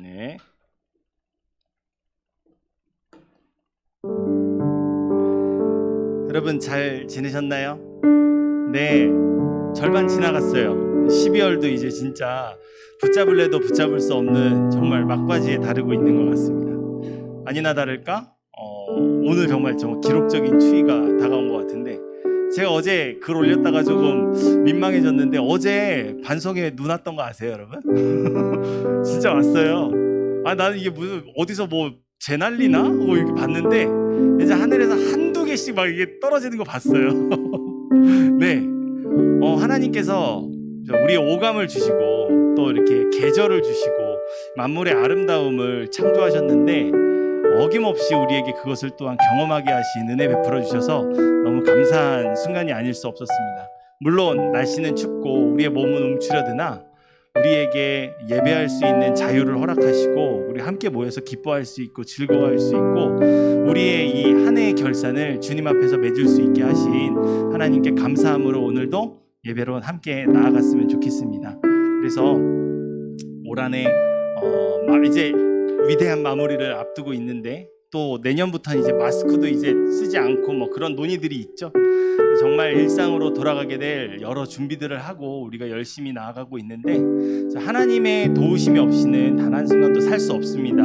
네. 여러분 잘 지내셨나요? 네, 절반 지나갔어요. 12월도 이제 진짜 붙잡을래도 붙잡을 수 없는 정말 막바지에 다루고 있는 것 같습니다. 아니나 다를까? 오늘 정말 기록적인 추위가 다가온 것 같은데, 제가 어제 글 올렸다가 조금 민망해졌는데 어제 반성에 눈 왔던 거 아세요, 여러분? 진짜 왔어요. 나는 이게 무슨 어디서 뭐 재난리나? 이렇게 봤는데 이제 하늘에서 한두 개씩 막 이게 떨어지는 거 봤어요. 네, 하나님께서 우리의 오감을 주시고 또 이렇게 계절을 주시고 만물의 아름다움을 창조하셨는데 어김없이 우리에게 그것을 또한 경험하게 하신 은혜 베풀어 주셔서 너무 감사한 순간이 아닐 수 없었습니다. 물론 날씨는 춥고 우리의 몸은 움츠려드나 우리에게 예배할 수 있는 자유를 허락하시고 우리 함께 모여서 기뻐할 수 있고 즐거워할 수 있고 우리의 이 한 해의 결산을 주님 앞에서 맺을 수 있게 하신 하나님께 감사함으로 오늘도 예배로 함께 나아갔으면 좋겠습니다. 그래서 올 한해 이제 위대한 마무리를 앞두고 있는데 또 내년부터는 이제 마스크도 이제 쓰지 않고 뭐 그런 논의들이 있죠. 정말 일상으로 돌아가게 될 여러 준비들을 하고 우리가 열심히 나아가고 있는데 하나님의 도우심이 없이는 단 한순간도 살 수 없습니다.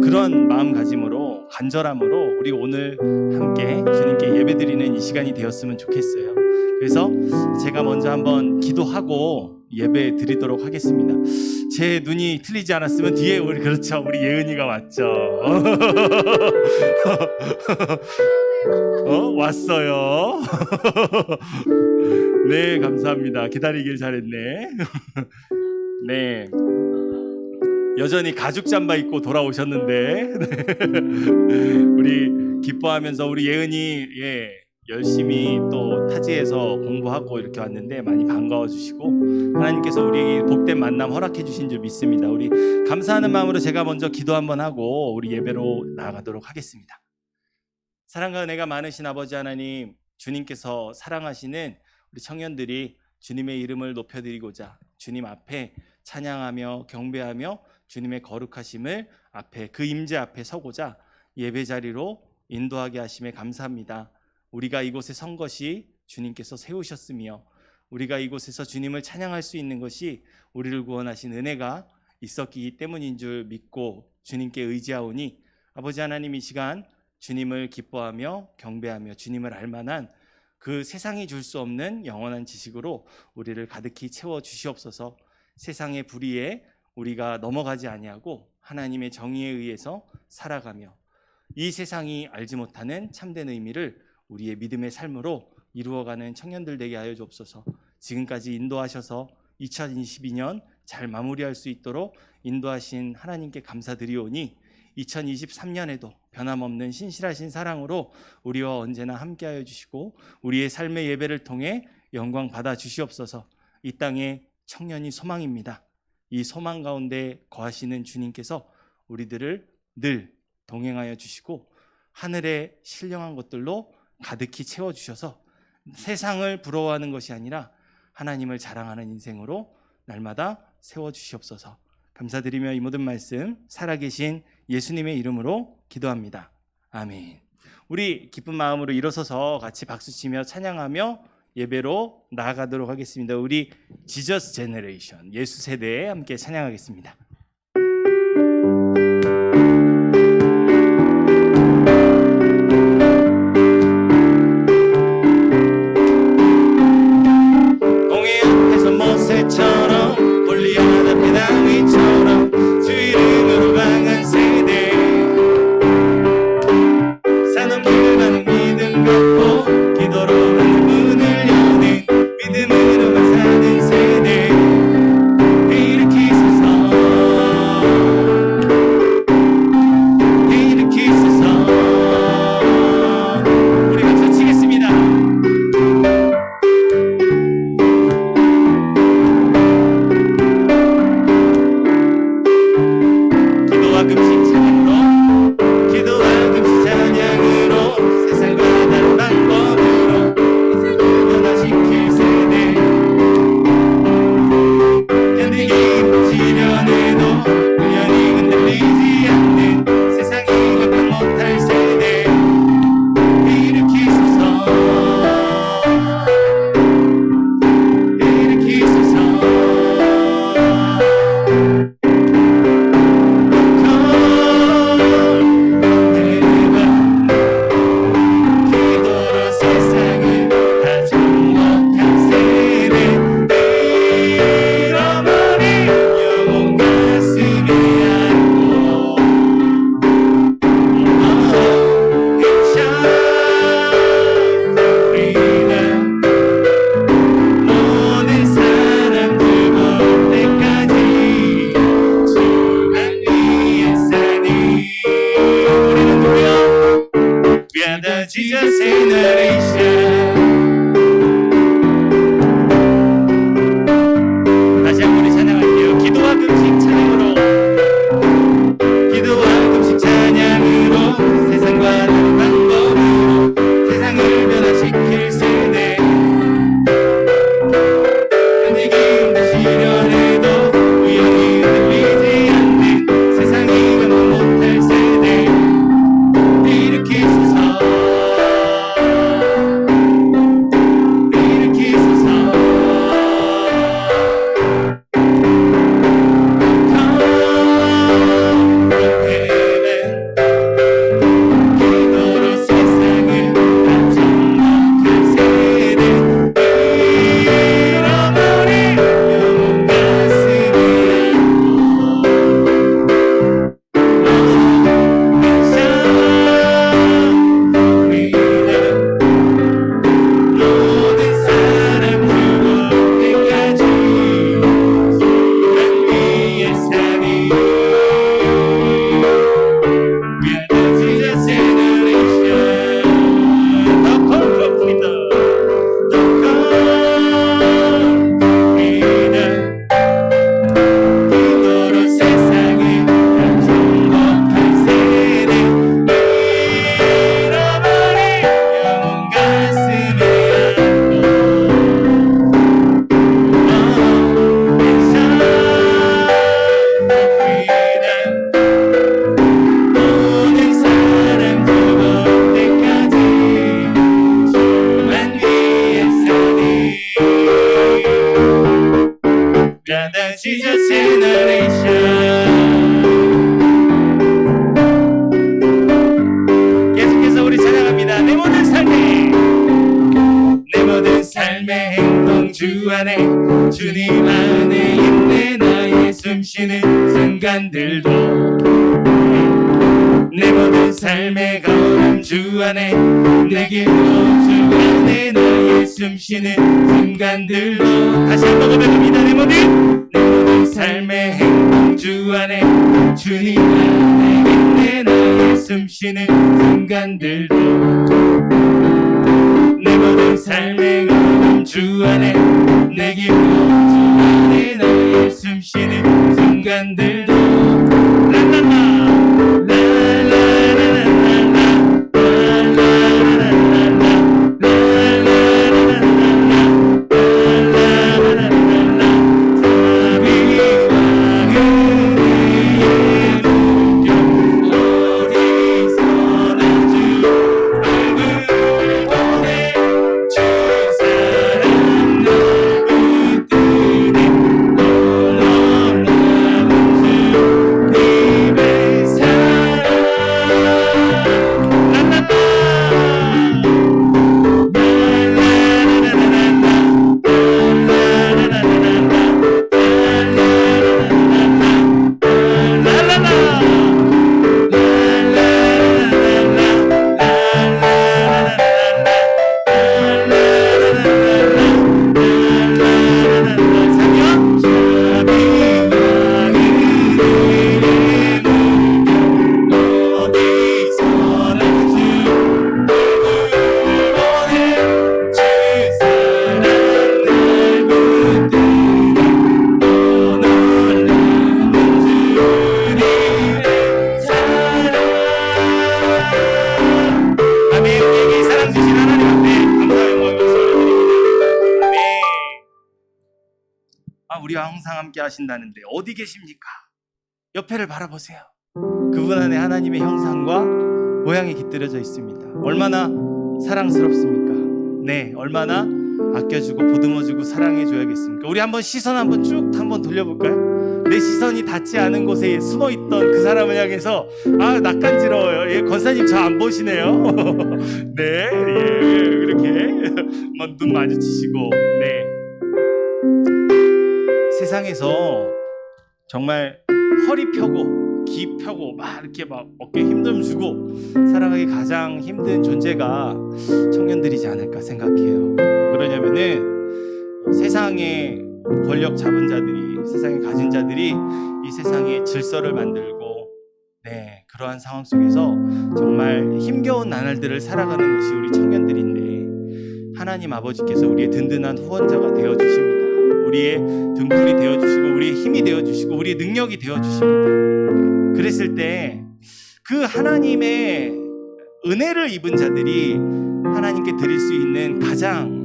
그런 마음가짐으로 간절함으로 우리 오늘 함께 주님께 예배드리는 이 시간이 되었으면 좋겠어요. 그래서 제가 먼저 한번 기도하고 예배 드리도록 하겠습니다. 제 눈이 틀리지 않았으면 뒤에 우리 예은이가 왔죠. 왔어요. 네, 감사합니다. 기다리길 잘했네. 네, 여전히 가죽 잠바 입고 돌아오셨는데 우리 기뻐하면서 우리 예은이 열심히 또 타지에서 공부하고 이렇게 왔는데 많이 반가워 주시고 하나님께서 우리에게 복된 만남 허락해 주신 줄 믿습니다. 우리 감사하는 마음으로 제가 먼저 기도 한번 하고 우리 예배로 나아가도록 하겠습니다. 사랑과 은혜가 많으신 아버지 하나님, 주님께서 사랑하시는 우리 청년들이 주님의 이름을 높여드리고자 주님 앞에 찬양하며 경배하며 주님의 거룩하심을 앞에 그 임재 앞에 서고자 예배 자리로 인도하게 하심에 감사합니다. 우리가 이곳에 선 것이 주님께서 세우셨으며 우리가 이곳에서 주님을 찬양할 수 있는 것이 우리를 구원하신 은혜가 있었기 때문인 줄 믿고 주님께 의지하오니 아버지 하나님, 이 시간 주님을 기뻐하며 경배하며 주님을 알만한 그 세상이 줄 수 없는 영원한 지식으로 우리를 가득히 채워 주시옵소서. 세상의 불의에 우리가 넘어가지 아니하고 하나님의 정의에 의해서 살아가며 이 세상이 알지 못하는 참된 의미를 우리의 믿음의 삶으로 이루어가는 청년들 되게 하여 주옵소서. 지금까지 인도하셔서 2022년 잘 마무리할 수 있도록 인도하신 하나님께 감사드리오니 2023년에도 변함없는 신실하신 사랑으로 우리와 언제나 함께하여 주시고 우리의 삶의 예배를 통해 영광 받아 주시옵소서. 이 땅의 청년이 소망입니다. 이 소망 가운데 거하시는 주님께서 우리들을 늘 동행하여 주시고 하늘의 신령한 것들로 가득히 채워주셔서 세상을 부러워하는 것이 아니라 하나님을 자랑하는 인생으로 날마다 세워주시옵소서. 감사드리며 이 모든 말씀 살아계신 예수님의 이름으로 기도합니다. 아멘. 우리 기쁜 마음으로 일어서서 같이 박수치며 찬양하며 예배로 나아가도록 하겠습니다. 우리 지저스 제너레이션, 예수 세대에 함께 찬양하겠습니다. 모세처럼 골리앗 앞에 다윗처럼 주 이름으로 강한 세대 사는 길을 가는 믿음 걷고 기도로 하는 문을 여는 믿음으로만 사는 세대 일으키소서 일으키소서. 우리 박수 치겠습니다. 지련해도 우연히 Jesus generation. 다시 한번 우리 찬양할게요. 기도와 금식 찬양으로, 기도와 금식 찬양으로 세상과 다른 방법으로 세상을 변화시킬 세대. 흔들기 힘든 시련에도 우연히 흔들리지 않는 세상이 감당 못할 세대 일으키소서. Jesus generation. 계속해서 우리 찬양합니다. 내 모든 삶의 행동 주 안에, 주님 안에 있네. 나의 숨쉬는 순간들도 내 모든 삶의 걸음 주 안에, 내 길도 주 안에. 나의 숨쉬는 순간들도 다시 한번 고백합니다. 내 모든 삶의 행동 주 안에, 주님 안에 있네. 나의 숨쉬는 순간들도 내 모든 삶의 걸음 주 안에, 내 길도 주 안에. 나의 숨쉬는 순간들도 랄랄라 우리와 항상 함께 하신다는데 어디 계십니까? 옆에를 바라보세요. 그분 안에 하나님의 형상과 모양이 깃들여져 있습니다. 얼마나 사랑스럽습니까? 네, 얼마나 아껴주고 보듬어주고 사랑해줘야겠습니까? 우리 한번 시선 한번 쭉 한번 돌려볼까요? 내 시선이 닿지 않은 곳에 숨어있던 그 사람을 향해서 낯간지러워요. 예, 권사님 저 안 보시네요. 네, 예, 이렇게 눈 마주치시고, 네. 세상에서 정말 허리 펴고 기 펴고 이렇게 어깨 힘 좀 주고 살아가기 가장 힘든 존재가 청년들이지 않을까 생각해요. 그러냐면은 세상에 권력 잡은 자들이, 세상에 가진 자들이 이 세상에 질서를 만들고, 네, 그러한 상황 속에서 정말 힘겨운 나날들을 살아가는 것이 우리 청년들인데, 하나님 아버지께서 우리의 든든한 후원자가 되어 주십니다. 우리의 등불이 되어 주시고 우리의 힘이 되어 주시고 우리의 능력이 되어 주십니다. 그랬을 때 그 하나님의 은혜를 입은 자들이 하나님께 드릴 수 있는 가장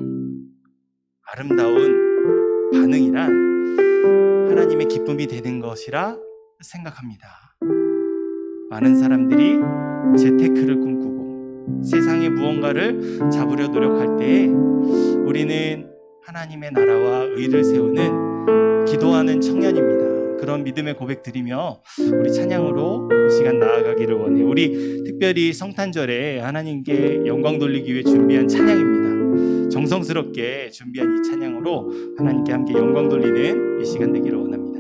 아름다운 반응이란 하나님의 기쁨이 되는 것이라 생각합니다. 많은 사람들이 재테크를 꿈꾸고 세상의 무언가를 잡으려 노력할 때 우리는 하나님의 나라와 의를 세우는 기도하는 청년입니다. 그런 믿음의 고백 드리며 우리 찬양으로 이 시간 나아가기를 원해요. 우리 특별히 성탄절에 하나님께 영광 돌리기 위해 준비한 찬양입니다. 정성스럽게 준비한 이 찬양으로 하나님께 함께 영광 돌리는 이 시간 되기를 원합니다.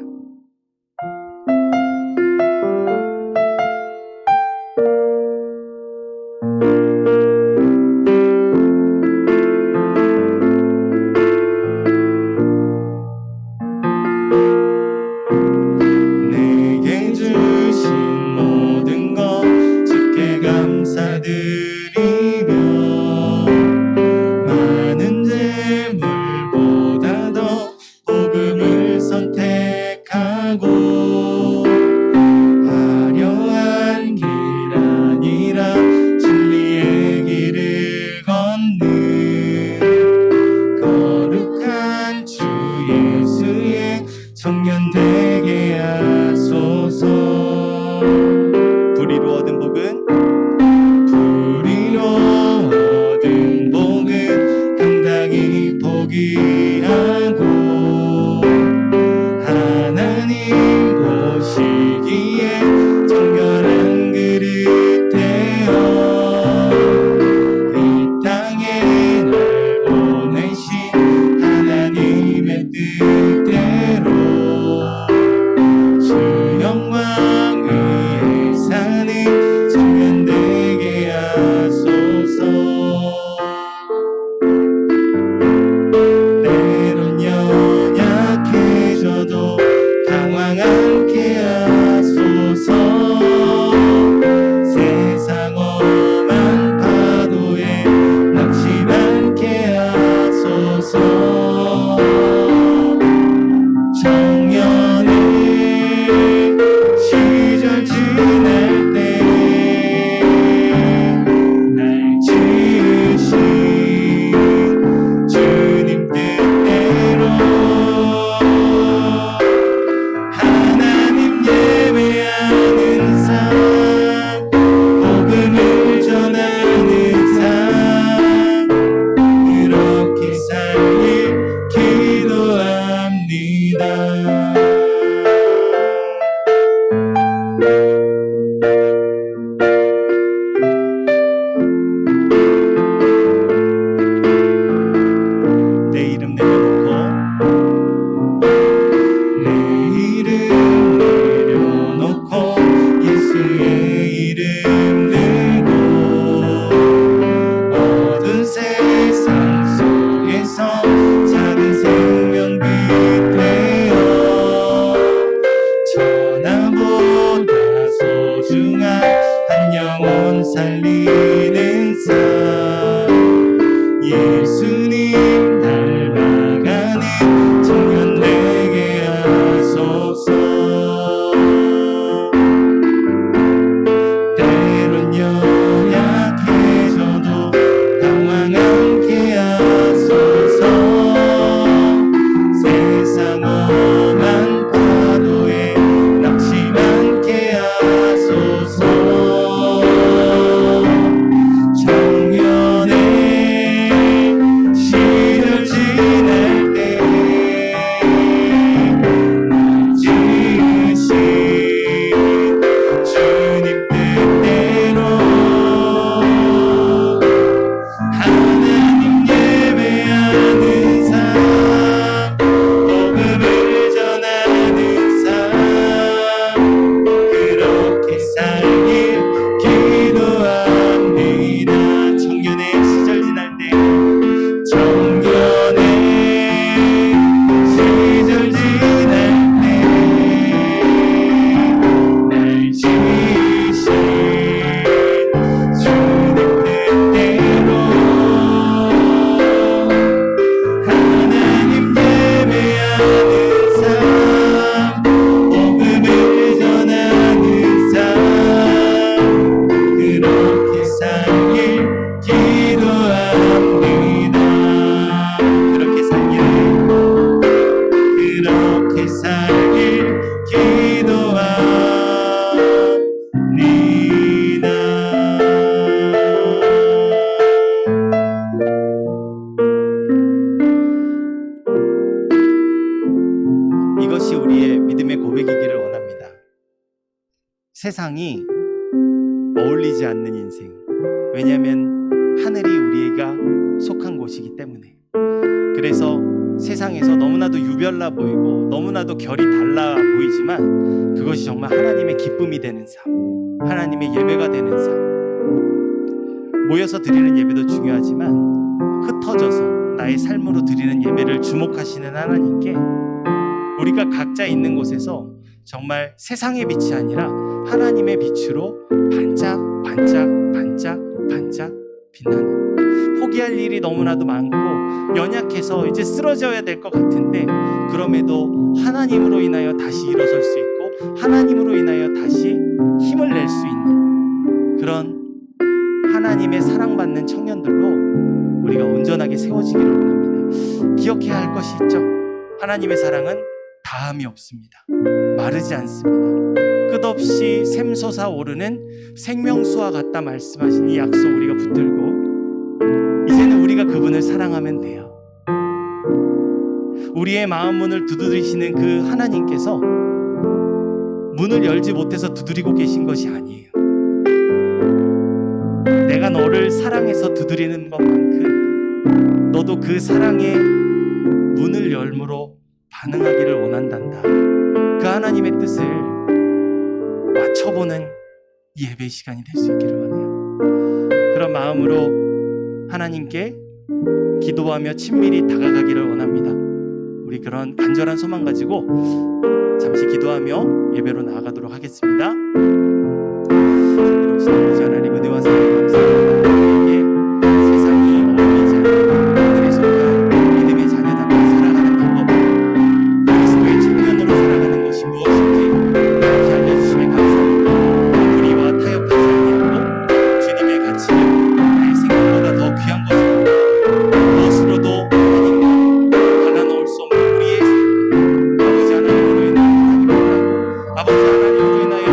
세상이 어울리지 않는 인생. 왜냐하면 하늘이 우리가 속한 곳이기 때문에. 그래서 세상에서 너무나도 유별나 보이고 너무나도 결이 달라 보이지만 그것이 정말 하나님의 기쁨이 되는 삶, 하나님의 예배가 되는 삶. 모여서 드리는 예배도 중요하지만 흩어져서 나의 삶으로 드리는 예배를 주목하시는 하나님께 우리가 각자 있는 곳에서 정말 세상의 빛이 아니라 하나님의 빛으로 반짝 반짝 반짝 반짝 빛나는, 포기할 일이 너무나도 많고 연약해서 이제 쓰러져야 될 것 같은데 그럼에도 하나님으로 인하여 다시 일어설 수 있고 하나님으로 인하여 다시 힘을 낼 수 있는 그런 하나님의 사랑받는 청년들로 우리가 온전하게 세워지기를 원합니다. 기억해야 할 것이 있죠. 하나님의 사랑은 다함이 없습니다. 마르지 않습니다. 끝없이 샘솟아 오르는 생명수와 같다 말씀하신 이 약속 우리가 붙들고 이제는 우리가 그분을 사랑하면 돼요. 우리의 마음 문을 두드리시는 그 하나님께서 문을 열지 못해서 두드리고 계신 것이 아니에요. 내가 너를 사랑해서 두드리는 것만큼 너도 그 사랑의 문을 열므로 반응하기를 원한단다. 그 하나님의 뜻을 맞춰보는 예배 시간이 될 수 있기를 원해요. 그런 마음으로 하나님께 기도하며 친밀히 다가가기를 원합니다. 우리 그런 간절한 소망 가지고 잠시 기도하며 예배로 나아가도록 하겠습니다. 아버지 하나님, 은혜와 사랑 감사합니다. 우리에게 세상이 어울리지 않는 하늘에 속한 믿음의 자녀답게 살아가는 방법, 그리스도의 청년으로 살아가는 것이 무엇인지 이렇게 알려주심에 감사합니다. 우리와 타협하지 아니하고 주님의 가치를 나의 생명보다 더 귀한 것으로 무엇으로도 하나님과 갈라놓을 수 없는 우리의 삶, 아버지 하나님으로 인하여 하나님을 아버지 하나님으로 인하여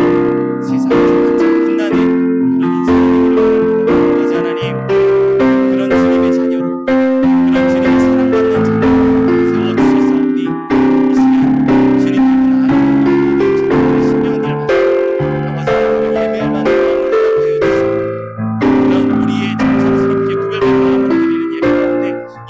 세상을 반짝 빛나는 그런 인생이 되기를 원합니다. 아버지 하나님, 그런 주님의 자녀로, 그런 주님의 사랑받는 자녀로 세워주셨사오니 이 시간 주님 앞에 나아가는 모든 자녀의 심령들을 아버지 하나님을 예배할 만한 마음으로 하여 주시고 그런 우리의 정성스럽게 구별된 마음으로 드리는 예배 가운데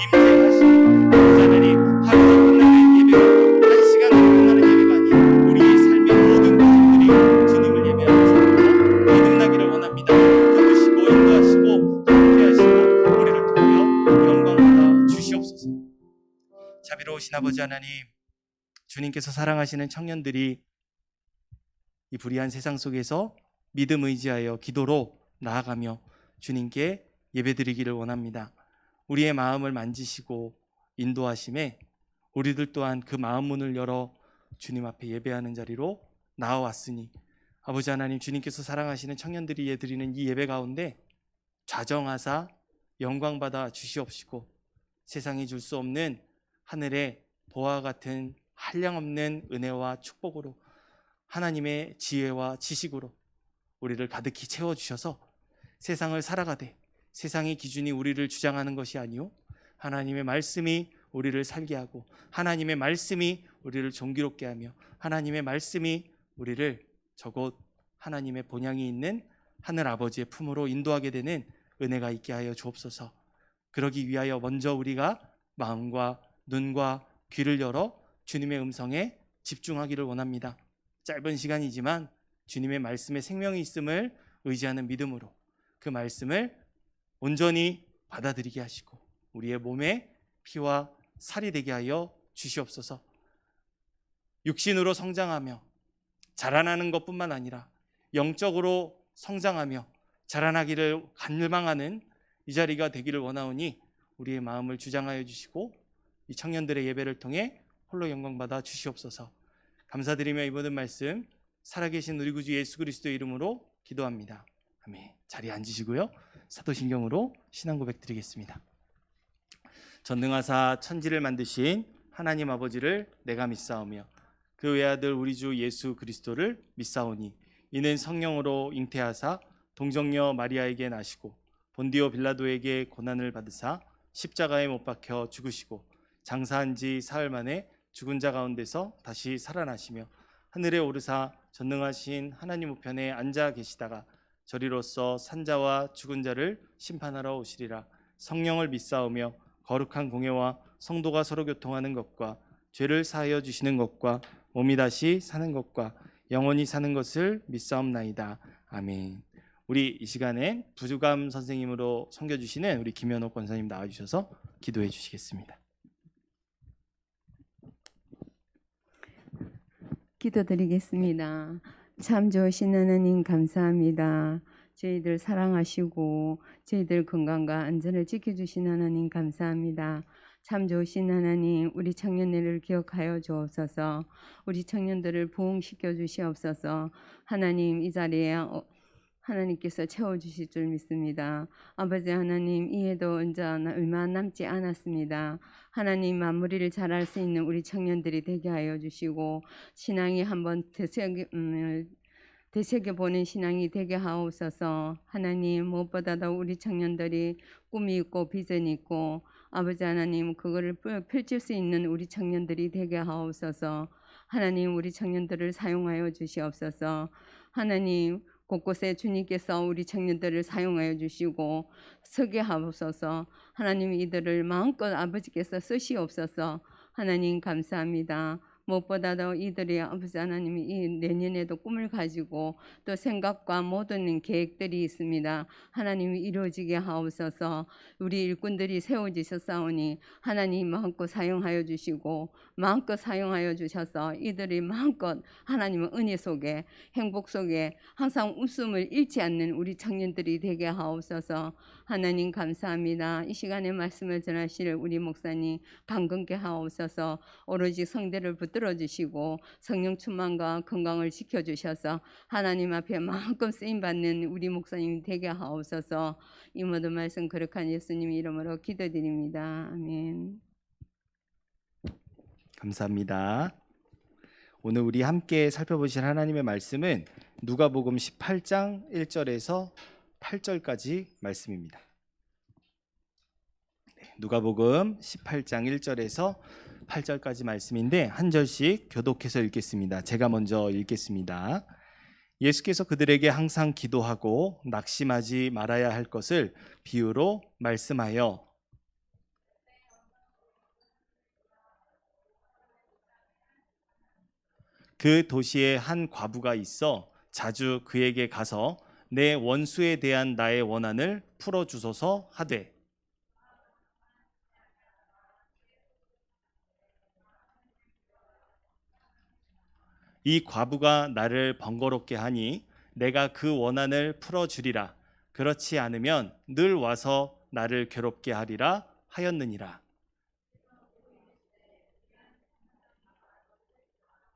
임재하시고 아버지 하나님, 하루도 끝나는 예배가 한 시간으로 끝나는 예배가 아닌 우리의 삶의 모든 과정들이 주님을 예배하는 삶으로 거듭나기를 원합니다. 도우시고 인도하시고 함께하시고 우리를 통하여 영광 받아 주시옵소서. 자비로우신 아버지 하나님, 주님께서 사랑하시는 청년들이 이 불의한 세상 속에서 믿음 의지하여 기도로 나아가며 주님께 예배드리기를 원합니다. 우리의 마음을 만지시고 인도하심에 우리들 또한 그 마음 문을 열어 주님 앞에 예배하는 자리로 나아왔으니 아버지 하나님, 주님께서 사랑하시는 청년들이 예드리는 이 예배 가운데 좌정하사 영광받아 주시옵시고 세상이 줄 수 없는 하늘의 보화 같은 한량없는 은혜와 축복으로 하나님의 지혜와 지식으로 우리를 가득히 채워주셔서 세상을 살아가되 세상의 기준이 우리를 주장하는 것이 아니요 하나님의 말씀이 우리를 살게 하고 하나님의 말씀이 우리를 정기롭게 하며 하나님의 말씀이 우리를 저곳 하나님의 본향이 있는 하늘 아버지의 품으로 인도하게 되는 은혜가 있게 하여 주옵소서. 그러기 위하여 먼저 우리가 마음과 눈과 귀를 열어 주님의 음성에 집중하기를 원합니다. 짧은 시간이지만 주님의 말씀에 생명이 있음을 의지하는 믿음으로 그 말씀을 온전히 받아들이게 하시고 우리의 몸에 피와 살이 되게 하여 주시옵소서. 육신으로 성장하며 자라나는 것뿐만 아니라 영적으로 성장하며 자라나기를 갈망하는 이 자리가 되기를 원하오니 우리의 마음을 주장하여 주시고 이 청년들의 예배를 통해 홀로 영광받아 주시옵소서. 감사드리며 이 모든 말씀 살아계신 우리 구주 예수 그리스도의 이름으로 기도합니다. 아멘. 자리에 앉으시고요. 사도신경으로 신앙 고백 드리겠습니다. 전능하사 천지를 만드신 하나님 아버지를 내가 믿사오며 그 외아들 우리 주 예수 그리스도를 믿사오니 이는 성령으로 잉태하사 동정녀 마리아에게 나시고 본디오 빌라도에게 고난을 받으사 십자가에 못 박혀 죽으시고 장사한 지 사흘 만에 죽은 자 가운데서 다시 살아나시며 하늘에 오르사 전능하신 하나님 우편에 앉아 계시다가 저리로서 산자와 죽은 자를 심판하러 오시리라. 성령을 믿사오며 거룩한 공예와 성도가 서로 교통하는 것과 죄를 사하여 주시는 것과 몸이 다시 사는 것과 영원히 사는 것을 믿사옵나이다. 아멘. 우리 이 시간에 부주감 선생님으로 섬겨주시는 우리 김현옥 권사님 나와주셔서 기도해 주시겠습니다. 기도드리겠습니다. 참 좋으신 하나님 감사합니다. 저희들 사랑하시고 저희들 건강과 안전을 지켜주신 하나님 감사합니다. 참 좋으신 하나님, 우리 청년들을 기억하여 주옵소서. 우리 청년들을 부흥시켜 주시옵소서. 하나님, 이 자리에 하나님께서 채워주실 줄 믿습니다. 아버지 하나님, 이해도 얼마 남지 않았습니다. 하나님, 마무리를 잘할 수 있는 우리 청년들이 되게 하여 주시고 신앙이 한번 되새겨보는 신앙이 되게 하옵소서. 하나님, 무엇보다도 우리 청년들이 꿈이 있고 비전이 있고 아버지 하나님, 그거를 펼칠 수 있는 우리 청년들이 되게 하옵소서. 하나님, 우리 청년들을 사용하여 주시옵소서. 하나님, 곳곳에 주님께서 우리 청년들을 사용하여 주시고 서게 하옵소서. 하나님, 이들을 마음껏 아버지께서 쓰시옵소서. 하나님 감사합니다. 무엇보다도 이들이 아버지 하나님이 이 내년에도 꿈을 가지고 또 생각과 모든 계획들이 있습니다. 하나님이 이루어지게 하옵소서. 우리 일꾼들이 세워지셨사오니 하나님 마음껏 사용하여 주시고 마음껏 사용하여 주셔서 이들이 마음껏 하나님의 은혜 속에 행복 속에 항상 웃음을 잃지 않는 우리 청년들이 되게 하옵소서. 하나님 감사합니다. 이 시간에 말씀을 전하실 우리 목사님 강건케 하옵소서. 오로지 성대를 붙들어 주시고 성령 충만과 건강을 지켜주셔서 하나님 앞에 마음껏 쓰임받는 우리 목사님 되게 하옵소서. 이 모든 말씀 거룩한 예수님 이름으로 기도드립니다. 아멘. 감사합니다. 오늘 우리 함께 살펴보실 하나님의 말씀은 누가복음 18장 1절에서 8절까지 말씀입니다. 누가복음 18장 1절에서 8절까지 말씀인데 한 절씩 교독해서 읽겠습니다. 제가 먼저 읽겠습니다. 예수께서 그들에게 항상 기도하고 낙심하지 말아야 할 것을 비유로 말씀하여 그 도시에 한 과부가 있어 자주 그에게 가서 내 원수에 대한 나의 원한을 풀어주소서 하되 이 과부가 나를 번거롭게 하니 내가 그 원한을 풀어주리라. 그렇지 않으면 늘 와서 나를 괴롭게 하리라 하였느니라.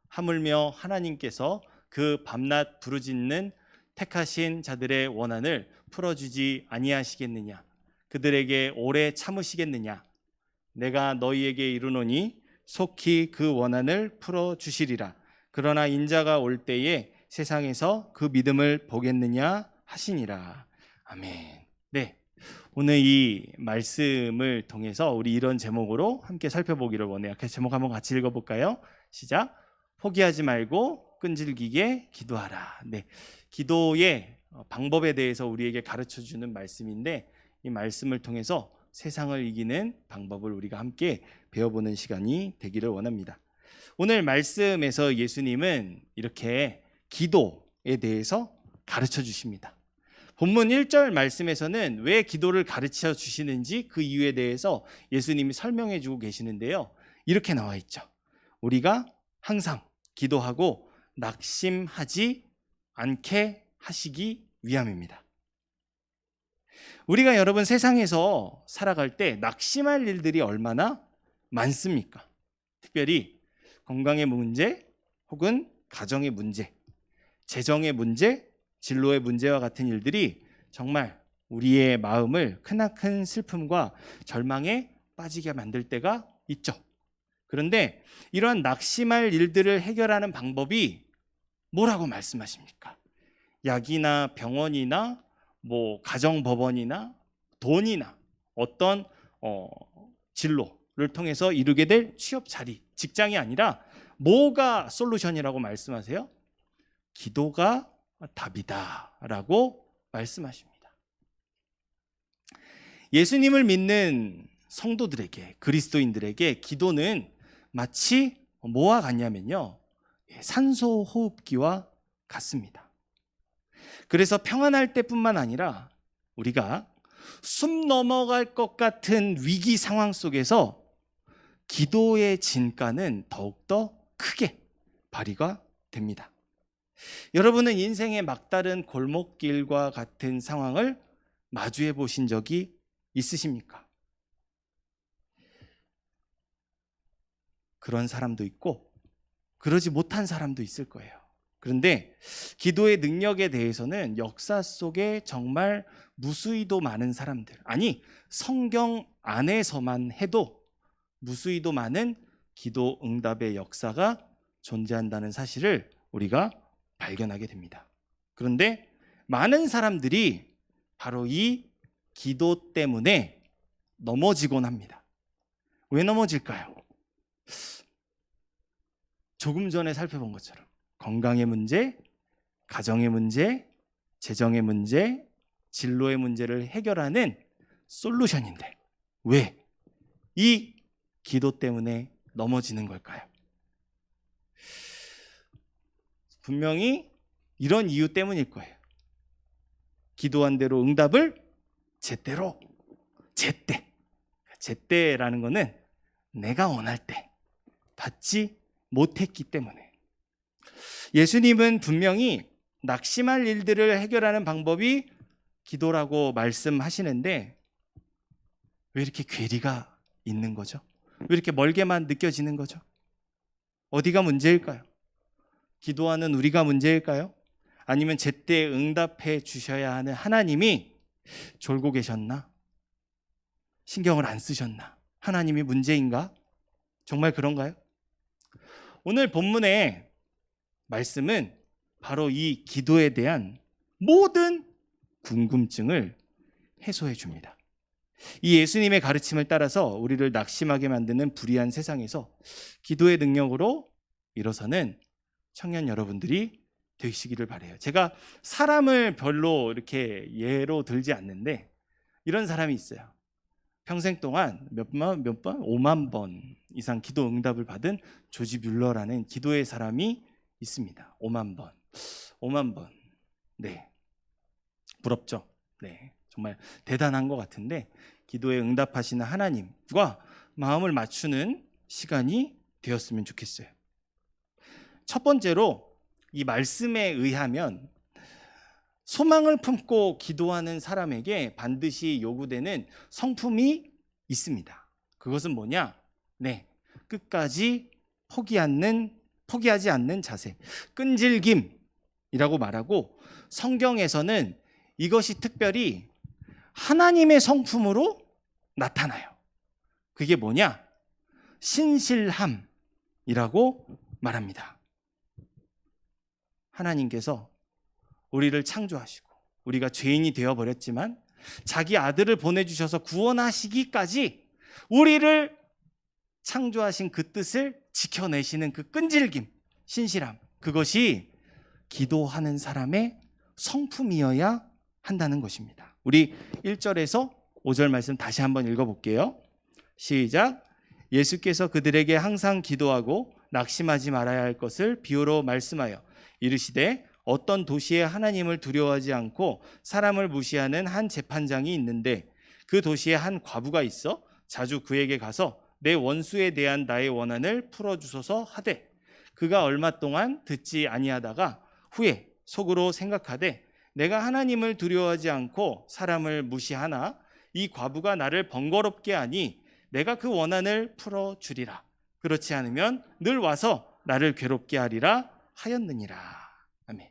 하물며 하나님께서 그 밤낮 부르짖는 택하신 자들의 원한을 풀어주지 아니하시겠느냐? 그들에게 오래 참으시겠느냐? 내가 너희에게 이르노니 속히 그 원한을 풀어주시리라. 그러나 인자가 올 때에 세상에서 그 믿음을 보겠느냐 하시니라. 아멘. 네, 오늘 이 말씀을 통해서 우리 이런 제목으로 함께 살펴보기를 원해요. 그 제목 한번 같이 읽어볼까요? 시작. 포기하지 말고 끈질기게 기도하라. 네, 기도의 방법에 대해서 우리에게 가르쳐주는 말씀인데 이 말씀을 통해서 세상을 이기는 방법을 우리가 함께 배워보는 시간이 되기를 원합니다. 오늘 말씀에서 예수님은 이렇게 기도에 대해서 가르쳐 주십니다. 본문 1절 말씀에서는 왜 기도를 가르쳐 주시는지 그 이유에 대해서 예수님이 설명해 주고 계시는데요. 이렇게 나와 있죠. 우리가 항상 기도하고 낙심하지 않게 하시기 위함입니다. 우리가 여러분 세상에서 살아갈 때 낙심할 일들이 얼마나 많습니까? 특별히 건강의 문제 혹은 가정의 문제, 재정의 문제, 진로의 문제와 같은 일들이 정말 우리의 마음을 크나큰 슬픔과 절망에 빠지게 만들 때가 있죠. 그런데 이러한 낙심할 일들을 해결하는 방법이 뭐라고 말씀하십니까? 약이나 병원이나 가정법원이나 돈이나 어떤 진로를 통해서 이루게 될 취업 자리, 직장이 아니라 뭐가 솔루션이라고 말씀하세요? 기도가 답이다라고 말씀하십니다. 예수님을 믿는 성도들에게, 그리스도인들에게 기도는 마치 뭐와 같냐면요, 산소 호흡기와 같습니다. 그래서 평안할 때뿐만 아니라 우리가 숨 넘어갈 것 같은 위기 상황 속에서 기도의 진가는 더욱더 크게 발휘가 됩니다. 여러분은 인생의 막다른 골목길과 같은 상황을 마주해 보신 적이 있으십니까? 그런 사람도 있고 그러지 못한 사람도 있을 거예요. 그런데 기도의 능력에 대해서는 역사 속에 정말 무수히도 많은 사람들, 아니 성경 안에서만 해도 무수히도 많은 기도 응답의 역사가 존재한다는 사실을 우리가 발견하게 됩니다. 그런데 많은 사람들이 바로 이 기도 때문에 넘어지곤 합니다. 왜 넘어질까요? 조금 전에 살펴본 것처럼 건강의 문제, 가정의 문제, 재정의 문제, 진로의 문제를 해결하는 솔루션인데 왜 이 기도 때문에 넘어지는 걸까요? 분명히 이런 이유 때문일 거예요. 기도한 대로 응답을 제때로, 제때라는 거는 내가 원할 때 받지 못했기 때문에. 예수님은 분명히 낙심할 일들을 해결하는 방법이 기도라고 말씀하시는데 왜 이렇게 괴리가 있는 거죠? 왜 이렇게 멀게만 느껴지는 거죠? 어디가 문제일까요? 기도하는 우리가 문제일까요? 아니면 제때 응답해 주셔야 하는 하나님이 졸고 계셨나? 신경을 안 쓰셨나? 하나님이 문제인가? 정말 그런가요? 오늘 본문의 말씀은 바로 이 기도에 대한 모든 궁금증을 해소해 줍니다. 이 예수님의 가르침을 따라서 우리를 낙심하게 만드는 불의한 세상에서 기도의 능력으로 일어서는 청년 여러분들이 되시기를 바라요. 제가 사람을 별로 이렇게 예로 들지 않는데 이런 사람이 있어요. 평생 동안 몇 번? 5만 번 이상 기도 응답을 받은 조지 뮬러라는 기도의 사람이 있습니다. 5만 번. 네. 부럽죠? 네. 정말 대단한 것 같은데 기도에 응답하시는 하나님과 마음을 맞추는 시간이 되었으면 좋겠어요. 첫 번째로 이 말씀에 의하면 소망을 품고 기도하는 사람에게 반드시 요구되는 성품이 있습니다. 그것은 뭐냐? 네, 끝까지 포기하지 않는 자세, 끈질김이라고 말하고 성경에서는 이것이 특별히 하나님의 성품으로 나타나요. 그게 뭐냐? 신실함이라고 말합니다. 하나님께서 우리를 창조하시고 우리가 죄인이 되어버렸지만 자기 아들을 보내주셔서 구원하시기까지 우리를 창조하신 그 뜻을 지켜내시는 그 끈질김, 신실함, 그것이 기도하는 사람의 성품이어야 한다는 것입니다. 우리 1절에서 5절 말씀 다시 한번 읽어볼게요. 시작. 예수께서 그들에게 항상 기도하고 낙심하지 말아야 할 것을 비유로 말씀하여 이르시되 어떤 도시에 하나님을 두려워하지 않고 사람을 무시하는 한 재판장이 있는데 그 도시에 한 과부가 있어 자주 그에게 가서 내 원수에 대한 나의 원한을 풀어주소서 하되 그가 얼마 동안 듣지 아니하다가 후에 속으로 생각하되 내가 하나님을 두려워하지 않고 사람을 무시하나 이 과부가 나를 번거롭게 하니 내가 그 원한을 풀어주리라. 그렇지 않으면 늘 와서 나를 괴롭게 하리라 하였느니라. 아멘.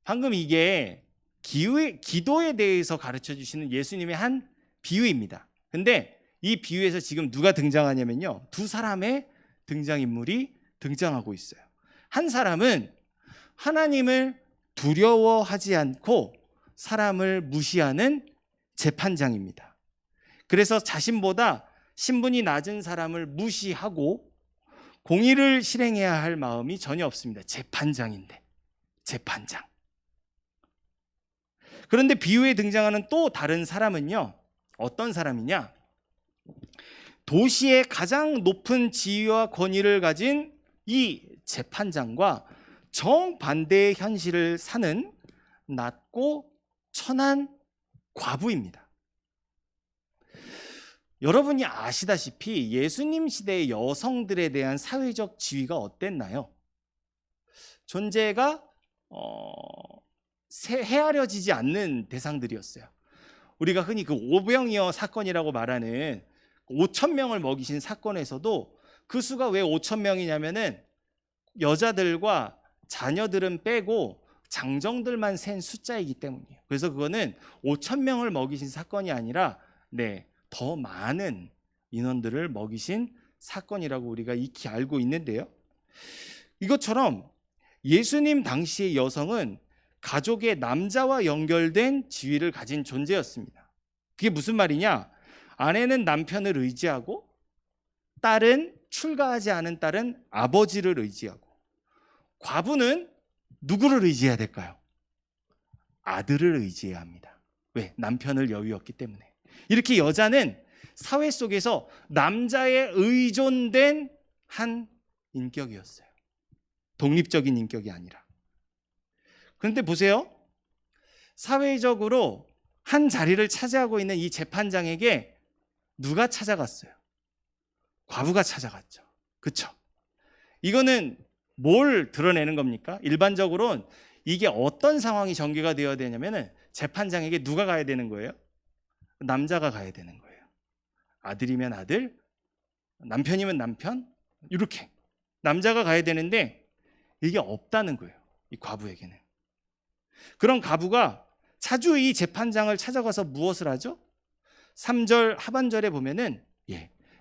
방금 이게 기도에 대해서 가르쳐 주시는 예수님의 한 비유입니다. 근데 이 비유에서 지금 누가 등장하냐면요, 두 사람의 등장인물이 등장하고 있어요. 한 사람은 하나님을 두려워하지 않고 사람을 무시하는 재판장입니다. 그래서 자신보다 신분이 낮은 사람을 무시하고 공의를 실행해야 할 마음이 전혀 없습니다. 재판장인데, 재판장. 그런데 비유에 등장하는 또 다른 사람은요, 어떤 사람이냐? 도시의 가장 높은 지위와 권위를 가진 이 재판장과 정반대의 현실을 사는 낮고 천한 과부입니다. 여러분이 아시다시피 예수님 시대의 여성들에 대한 사회적 지위가 어땠나요? 존재가 헤아려지지 않는 대상들이었어요. 우리가 흔히 그 오병이어 사건이라고 말하는 5천 명을 먹이신 사건에서도 그 수가 왜 5천 명이냐면은 여자들과 자녀들은 빼고 장정들만 센 숫자이기 때문이에요. 그래서 그거는 5천 명을 먹이신 사건이 아니라 더 많은 인원들을 먹이신 사건이라고 우리가 익히 알고 있는데요. 이것처럼 예수님 당시의 여성은 가족의 남자와 연결된 지위를 가진 존재였습니다. 그게 무슨 말이냐? 아내는 남편을 의지하고 딸은 출가하지 않은 딸은 아버지를 의지하고 과부는 누구를 의지해야 될까요? 아들을 의지해야 합니다. 왜? 남편을 여유였기 때문에. 이렇게 여자는 사회 속에서 남자에 의존된 한 인격이었어요. 독립적인 인격이 아니라. 그런데 보세요. 사회적으로 한 자리를 차지하고 있는 이 재판장에게 누가 찾아갔어요? 과부가 찾아갔죠. 그렇죠? 이거는 뭘 드러내는 겁니까? 일반적으로는 이게 어떤 상황이 전개가 되어야 되냐면은 재판장에게 누가 가야 되는 거예요? 남자가 가야 되는 거예요. 아들이면 아들, 남편이면 남편, 이렇게 남자가 가야 되는데 이게 없다는 거예요. 이 과부에게는. 그런 과부가 자주 이 재판장을 찾아가서 무엇을 하죠? 3절 하반절에 보면은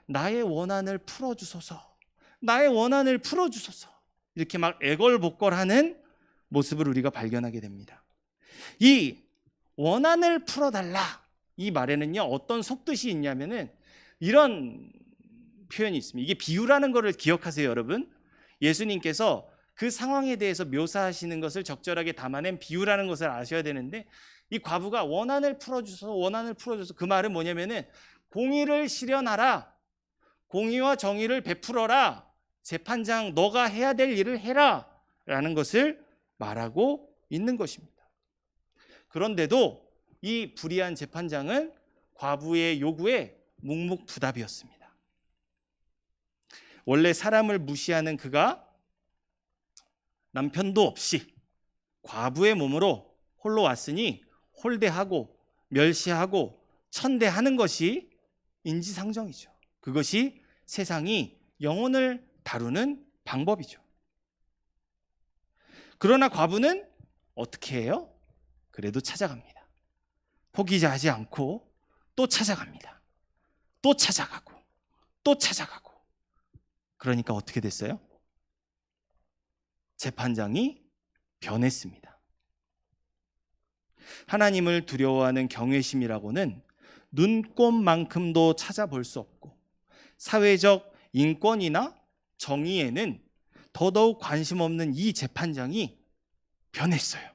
나의 원한을 풀어주소서, 나의 원한을 풀어주소서, 이렇게 막 애걸복걸하는 모습을 우리가 발견하게 됩니다. 이 원한을 풀어달라, 이 말에는요 어떤 속뜻이 있냐면은 이런 표현이 있습니다. 이게 비유라는 것을 기억하세요, 여러분. 예수님께서 그 상황에 대해서 묘사하시는 것을 적절하게 담아낸 비유라는 것을 아셔야 되는데, 이 과부가 원한을 풀어줘서, 원한을 풀어줘서, 그 말은 뭐냐면은 공의를 실현하라, 공의와 정의를 베풀어라, 재판장 너가 해야 될 일을 해라 라는 것을 말하고 있는 것입니다. 그런데도 이 불의한 재판장은 과부의 요구에 묵묵부답이었습니다. 원래 사람을 무시하는 그가 남편도 없이 과부의 몸으로 홀로 왔으니 홀대하고 멸시하고 천대하는 것이 인지상정이죠. 그것이 세상이 영혼을 다루는 방법이죠. 그러나 과부는 어떻게 해요? 그래도 찾아갑니다. 포기하지 않고 또 찾아갑니다. 또 찾아가고 또 찾아가고. 그러니까 어떻게 됐어요? 재판장이 변했습니다. 하나님을 두려워하는 경외심이라고는 눈꼽만큼도 찾아볼 수 없고 사회적 인권이나 정의에는 더더욱 관심 없는 이 재판장이 변했어요.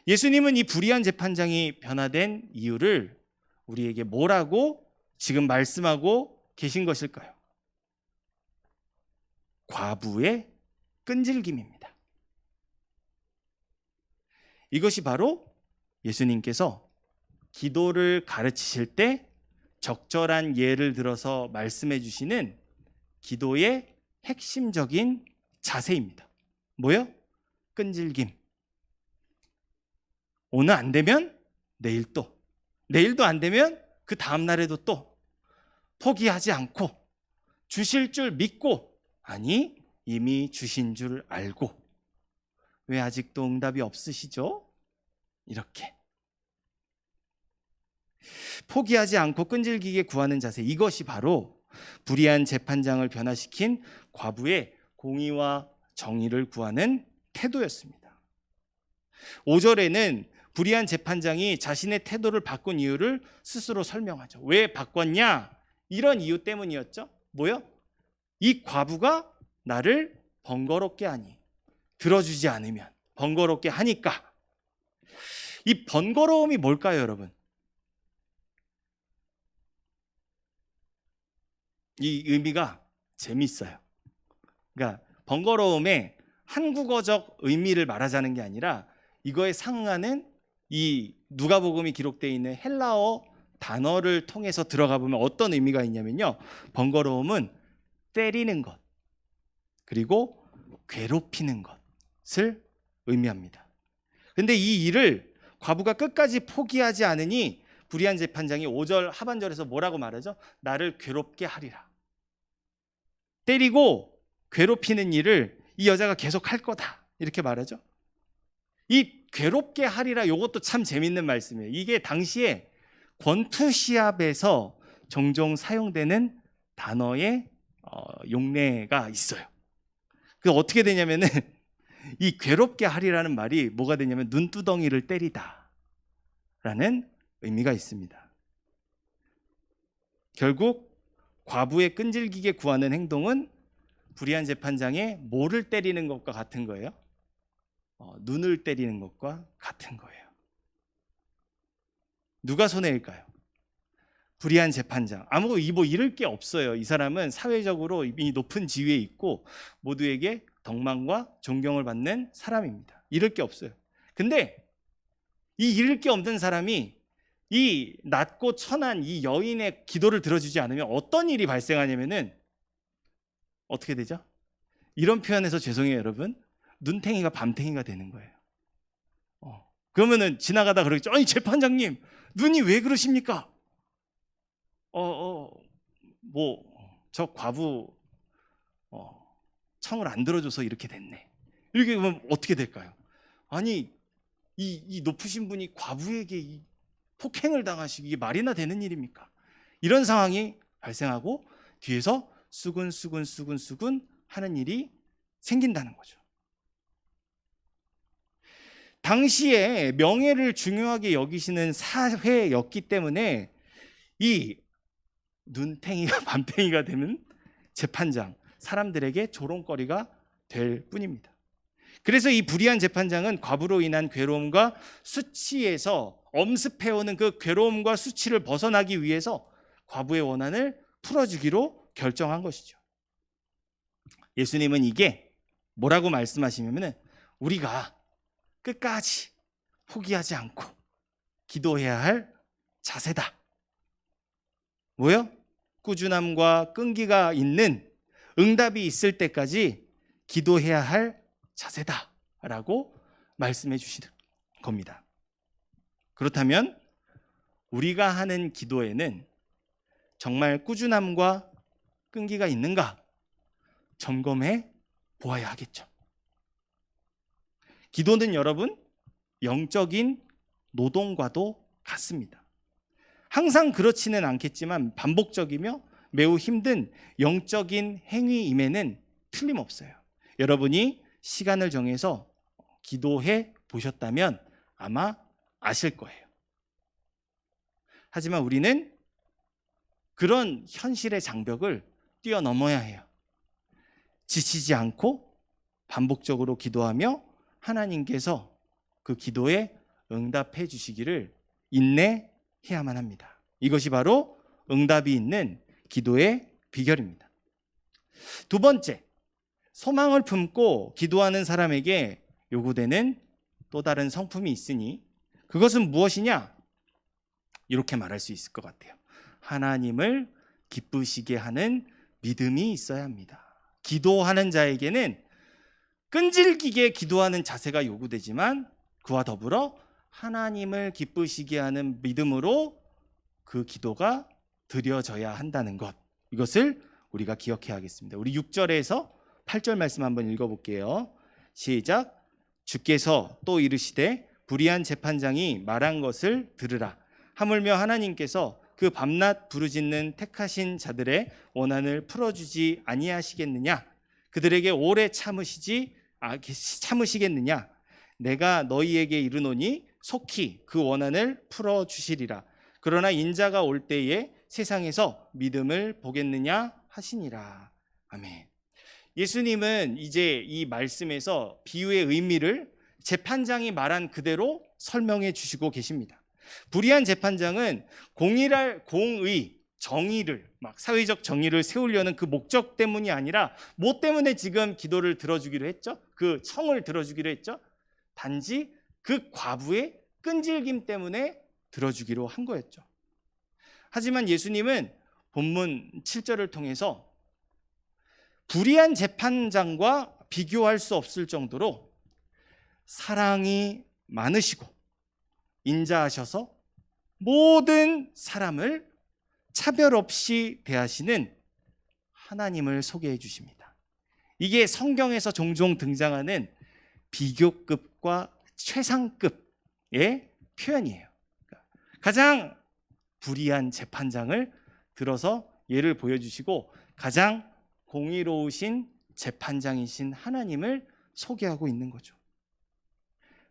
예수님은 이 불의한 재판장이 변화된 이유를 우리에게 뭐라고 지금 말씀하고 계신 것일까요? 과부의 끈질김입니다. 이것이 바로 예수님께서 기도를 가르치실 때 적절한 예를 들어서 말씀해 주시는 기도의 핵심적인 자세입니다. 뭐요? 끈질김. 오늘 안 되면 내일 또, 내일도 안 되면 그 다음 날에도 또, 포기하지 않고 주실 줄 믿고, 아니 이미 주신 줄 알고 왜 아직도 응답이 없으시죠? 이렇게 포기하지 않고 끈질기게 구하는 자세, 이것이 바로 불의한 재판장을 변화시킨 과부의 공의와 정의를 구하는 태도였습니다. 5절에는 불의한 재판장이 자신의 태도를 바꾼 이유를 스스로 설명하죠. 왜 바꿨냐? 이런 이유 때문이었죠. 뭐요? 이 과부가 나를 번거롭게 하니, 들어주지 않으면 번거롭게 하니까. 이 번거로움이 뭘까요, 여러분? 이 의미가 재밌어요. 그러니까 번거로움의 한국어적 의미를 말하자는 게 아니라 이거에 상응하는 이 누가복음이 기록되어 있는 헬라어 단어를 통해서 들어가 보면 어떤 의미가 있냐면요. 번거로움은 때리는 것, 그리고 괴롭히는 것을 의미합니다. 근데 이 일을 과부가 끝까지 포기하지 않으니 불의한 재판장이 5절 하반절에서 뭐라고 말하죠? 나를 괴롭게 하리라. 때리고 괴롭히는 일을 이 여자가 계속 할 거다, 이렇게 말하죠. 이 괴롭게 하리라, 이것도 참 재밌는 말씀이에요. 이게 당시에 권투시합에서 종종 사용되는 단어의 용례가 있어요. 그 어떻게 되냐면은 이 괴롭게 하리라는 말이 뭐가 되냐면 눈두덩이를 때리다 라는 의미가 있습니다. 결국 과부의 끈질기게 구하는 행동은 불의한 재판장의 뭐를 때리는 것과 같은 거예요? 눈을 때리는 것과 같은 거예요. 누가 손해일까요? 불의한 재판장. 아무 뭐 잃을 게 없어요. 이 사람은 사회적으로 이미 높은 지위에 있고 모두에게 덕망과 존경을 받는 사람입니다. 잃을 게 없어요. 근데 이 잃을 게 없는 사람이 이 낮고 천한 이 여인의 기도를 들어주지 않으면 어떤 일이 발생하냐면은 어떻게 되죠? 이런 표현에서 죄송해요, 여러분. 눈탱이가 밤탱이가 되는 거예요. 그러면은 지나가다 그러겠죠. 아니, 재판장님, 눈이 왜 그러십니까? 저 과부 청을 안 들어줘서 이렇게 됐네. 이렇게 보면 어떻게 될까요? 아니, 이 높으신 분이 과부에게 이 폭행을 당하시기, 이게 말이나 되는 일입니까? 이런 상황이 발생하고 뒤에서 수근수근 하는 일이 생긴다는 거죠. 당시에 명예를 중요하게 여기시는 사회였기 때문에 이 눈탱이가 밤탱이가 되는 재판장, 사람들에게 조롱거리가 될 뿐입니다. 그래서 이 불의한 재판장은 과부로 인한 괴로움과 수치에서 엄습해오는 그 괴로움과 수치를 벗어나기 위해서 과부의 원한을 풀어주기로 결정한 것이죠. 예수님은 이게 뭐라고 말씀하시냐면 우리가 끝까지 포기하지 않고 기도해야 할 자세다. 뭐요? 꾸준함과 끈기가 있는 응답이 있을 때까지 기도해야 할 자세다 라고 말씀해 주시는 겁니다. 그렇다면 우리가 하는 기도에는 정말 꾸준함과 끈기가 있는가 점검해 보아야 하겠죠. 기도는 여러분 영적인 노동과도 같습니다. 항상 그렇지는 않겠지만 반복적이며 매우 힘든 영적인 행위임에는 틀림없어요. 여러분이 시간을 정해서 기도해 보셨다면 아마 아실 거예요. 하지만 우리는 그런 현실의 장벽을 뛰어넘어야 해요. 지치지 않고 반복적으로 기도하며 하나님께서 그 기도에 응답해 주시기를 인내해야만 합니다. 이것이 바로 응답이 있는 기도의 비결입니다. 두 번째, 소망을 품고 기도하는 사람에게 요구되는 또 다른 성품이 있으니 그것은 무엇이냐? 이렇게 말할 수 있을 것 같아요. 하나님을 기쁘시게 하는 믿음이 있어야 합니다. 기도하는 자에게는 끈질기게 기도하는 자세가 요구되지만 그와 더불어 하나님을 기쁘시게 하는 믿음으로 그 기도가 드려져야 한다는 것, 이것을 우리가 기억해야 하겠습니다. 우리 6절에서 8절 말씀 한번 읽어볼게요. 시작. 주께서 또 이르시되 불의한 재판장이 말한 것을 들으라. 하물며 하나님께서 그 밤낮 부르짖는 택하신 자들의 원한을 풀어주지 아니하시겠느냐? 그들에게 오래 참으시겠느냐? 내가 너희에게 이르노니 속히 그 원한을 풀어주시리라. 그러나 인자가 올 때에 세상에서 믿음을 보겠느냐 하시니라. 아멘. 예수님은 이제 이 말씀에서 비유의 의미를 재판장이 말한 그대로 설명해 주시고 계십니다. 불의한 재판장은 공의, 정의를 막 사회적 정의를 세우려는 그 목적 때문이 아니라 뭐 때문에 지금 기도를 들어주기로 했죠? 그 청을 들어주기로 했죠? 단지 그 과부의 끈질김 때문에 들어주기로 한 거였죠. 하지만 예수님은 본문 7절을 통해서 불의한 재판장과 비교할 수 없을 정도로 사랑이 많으시고 인자하셔서 모든 사람을 차별 없이 대하시는 하나님을 소개해 주십니다. 이게 성경에서 종종 등장하는 비교급과 최상급의 표현이에요. 가장 불의한 재판장을 들어서 예를 보여주시고 가장 공의로우신 재판장이신 하나님을 소개하고 있는 거죠.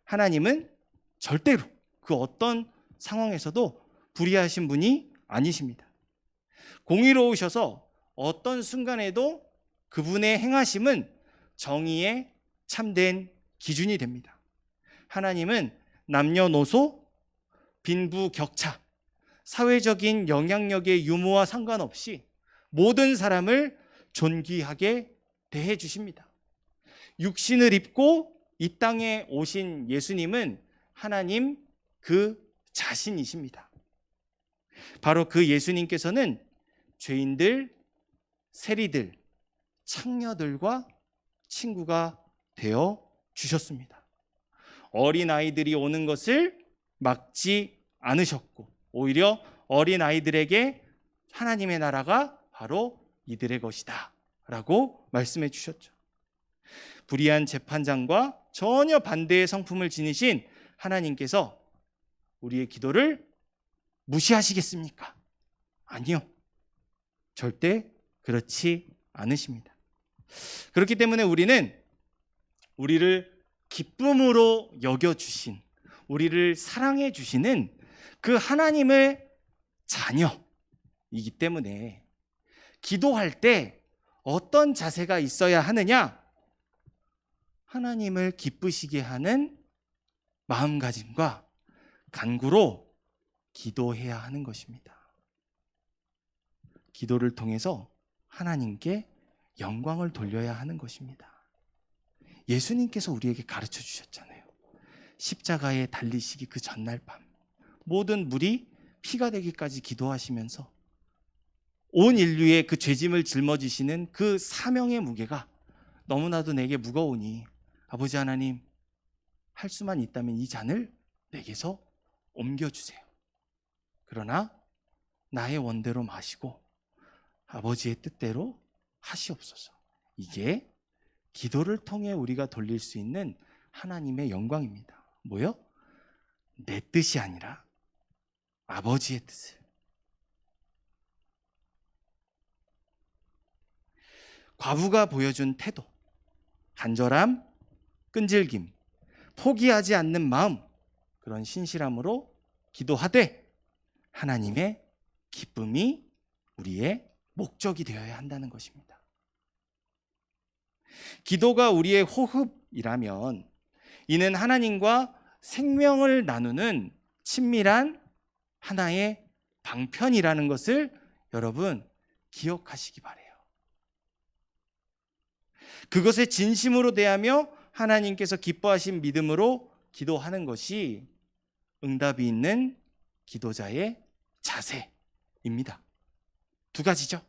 하나님은 절대로 그 어떤 상황에서도 불의하신 분이 아니십니다. 공의로우셔서 어떤 순간에도 그분의 행하심은 정의의 참된 기준이 됩니다. 하나님은 남녀노소, 빈부격차, 사회적인 영향력의 유무와 상관없이 모든 사람을 존귀하게 대해 주십니다. 육신을 입고 이 땅에 오신 예수님은 하나님 그 자신이십니다. 바로 그 예수님께서는 죄인들, 세리들, 창녀들과 친구가 되어 주셨습니다. 어린아이들이 오는 것을 막지 않으셨고 오히려 어린아이들에게 하나님의 나라가 바로 이들의 것이다 라고 말씀해 주셨죠. 불의한 재판장과 전혀 반대의 성품을 지니신 하나님께서 우리의 기도를 무시하시겠습니까? 아니요. 절대 그렇지 않으십니다. 그렇기 때문에 우리는 우리를 기쁨으로 여겨주신, 우리를 사랑해 주시는 그 하나님의 자녀이기 때문에 기도할 때 어떤 자세가 있어야 하느냐? 하나님을 기쁘시게 하는 마음가짐과 간구로 기도해야 하는 것입니다. 기도를 통해서 하나님께 영광을 돌려야 하는 것입니다. 예수님께서 우리에게 가르쳐 주셨잖아요. 십자가에 달리시기 그 전날 밤 모든 물이 피가 되기까지 기도하시면서 온 인류의 그 죄짐을 짊어지시는 그 사명의 무게가 너무나도 내게 무거우니 아버지 하나님 할 수만 있다면 이 잔을 내게서 옮겨주세요. 그러나 나의 원대로 마시고 아버지의 뜻대로 하시옵소서. 이게 기도를 통해 우리가 돌릴 수 있는 하나님의 영광입니다. 뭐요? 내 뜻이 아니라 아버지의 뜻을. 과부가 보여준 태도, 간절함, 끈질김, 포기하지 않는 마음, 그런 신실함으로 기도하되 하나님의 기쁨이 우리의 목적이 되어야 한다는 것입니다. 기도가 우리의 호흡이라면 이는 하나님과 생명을 나누는 친밀한 하나의 방편이라는 것을 여러분 기억하시기 바라요. 그것에 진심으로 대하며 하나님께서 기뻐하신 믿음으로 기도하는 것이 응답이 있는 기도자의 자세입니다. 두 가지죠.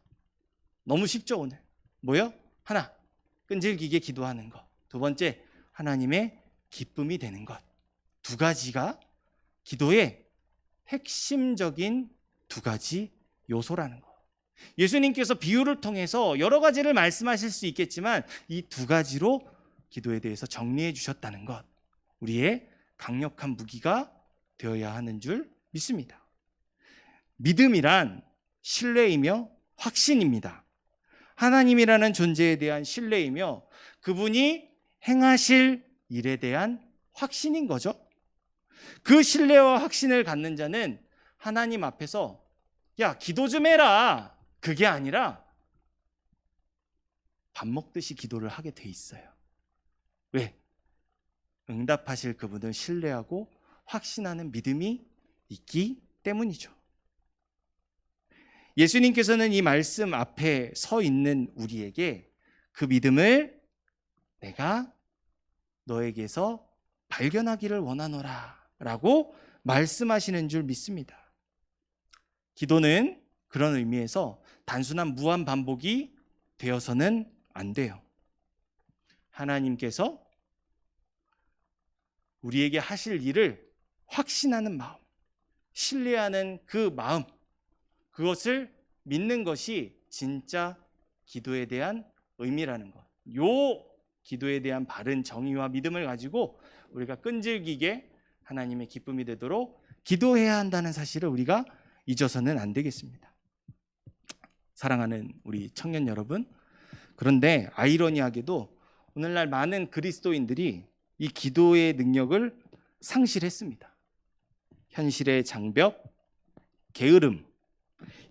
너무 쉽죠 오늘. 뭐요? 하나, 끈질기게 기도하는 것. 두 번째, 하나님의 기쁨이 되는 것. 두 가지가 기도의 핵심적인 두 가지 요소라는 것. 예수님께서 비유를 통해서 여러 가지를 말씀하실 수 있겠지만 이 두 가지로 기도에 대해서 정리해 주셨다는 것, 우리의 강력한 무기가 되어야 하는 줄 믿습니다. 믿음이란 신뢰이며 확신입니다. 하나님이라는 존재에 대한 신뢰이며 그분이 행하실 일에 대한 확신인 거죠. 그 신뢰와 확신을 갖는 자는 하나님 앞에서 야, 기도 좀 해라. 그게 아니라 밥 먹듯이 기도를 하게 돼 있어요. 왜? 응답하실 그분을 신뢰하고 확신하는 믿음이 있기 때문이죠. 예수님께서는 이 말씀 앞에 서 있는 우리에게 그 믿음을 내가 너에게서 발견하기를 원하노라 라고 말씀하시는 줄 믿습니다. 기도는 그런 의미에서 단순한 무한 반복이 되어서는 안 돼요. 하나님께서 우리에게 하실 일을 확신하는 마음, 신뢰하는 그 마음, 그것을 믿는 것이 진짜 기도에 대한 의미라는 것. 요 기도에 대한 바른 정의와 믿음을 가지고 우리가 끈질기게 하나님의 기쁨이 되도록 기도해야 한다는 사실을 우리가 잊어서는 안 되겠습니다. 사랑하는 우리 청년 여러분, 그런데 아이러니하게도 오늘날 많은 그리스도인들이 이 기도의 능력을 상실했습니다. 현실의 장벽, 게으름,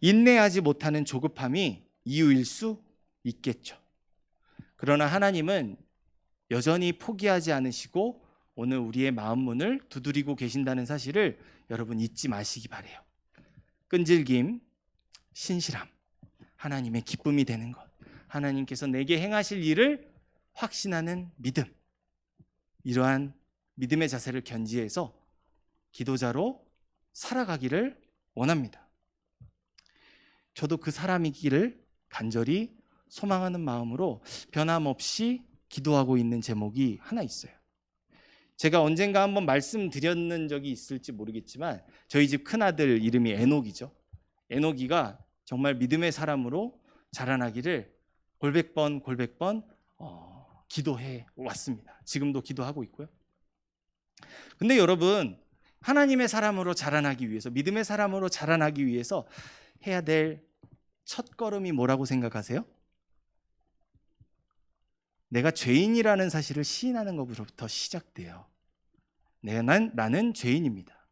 인내하지 못하는 조급함이 이유일 수 있겠죠. 그러나 하나님은 여전히 포기하지 않으시고 오늘 우리의 마음 문을 두드리고 계신다는 사실을 여러분 잊지 마시기 바래요. 끈질김, 신실함, 하나님의 기쁨이 되는 것, 하나님께서 내게 행하실 일을 확신하는 믿음, 이러한 믿음의 자세를 견지해서 기도자로 살아가기를 원합니다. 저도 그 사람이기를 간절히 소망하는 마음으로 변함없이 기도하고 있는 제목이 하나 있어요. 제가 언젠가 한번 말씀드렸는 적이 있을지 모르겠지만 저희 집 큰아들 이름이 에녹이죠. 에녹이가 정말 믿음의 사람으로 자라나기를 골백번 기도해 왔습니다. 지금도 기도하고 있고요. 근데 여러분, 하나님의 사람으로 자라나기 위해서, 믿음의 사람으로 자라나기 위해서 해야 될 첫걸음이 뭐라고 생각하세요? 내가 죄인이라는 사실을 시인하는 것부터 시작돼요. 나는 죄인입니다.